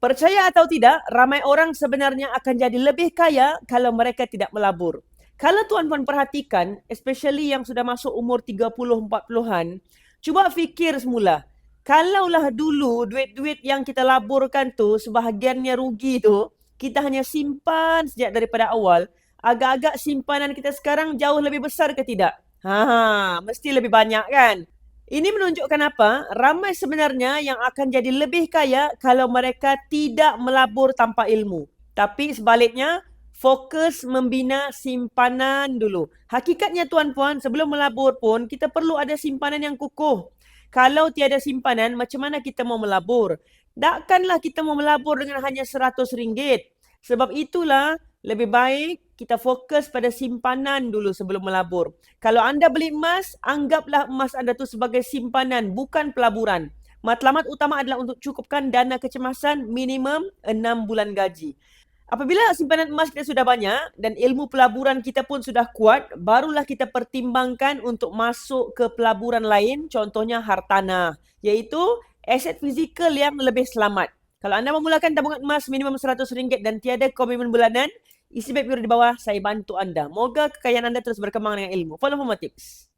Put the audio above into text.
Percaya atau tidak, ramai orang sebenarnya akan jadi lebih kaya kalau mereka tidak melabur. Kalau tuan-puan perhatikan, especially yang sudah masuk umur 30-40-an, cuba fikir semula. Kalaulah dulu duit-duit yang kita laburkan tu, sebahagiannya rugi tu, kita hanya simpan sejak daripada awal, agak-agak simpanan kita sekarang jauh lebih besar ke tidak? Mesti lebih banyak kan? Ini menunjukkan apa? Ramai sebenarnya yang akan jadi lebih kaya kalau mereka tidak melabur tanpa ilmu. Tapi sebaliknya, fokus membina simpanan dulu. Hakikatnya tuan-puan, sebelum melabur pun, kita perlu ada simpanan yang kukuh. Kalau tiada simpanan, macam mana kita mau melabur? Takkanlah kita mau melabur dengan hanya RM100. Sebab itulah, lebih baik kita fokus pada simpanan dulu sebelum melabur. Kalau anda beli emas, anggaplah emas anda tu sebagai simpanan, bukan pelaburan. Matlamat utama adalah untuk cukupkan dana kecemasan minimum 6 bulan gaji. Apabila simpanan emas kita sudah banyak dan ilmu pelaburan kita pun sudah kuat, barulah kita pertimbangkan untuk masuk ke pelaburan lain, contohnya hartanah, iaitu aset fizikal yang lebih selamat. Kalau anda memulakan tabungan emas minimum RM100 dan tiada komitmen bulanan, isi baik biru di bawah, saya bantu anda. Moga kekayaan anda terus berkembang dengan ilmu. Follow for more tips.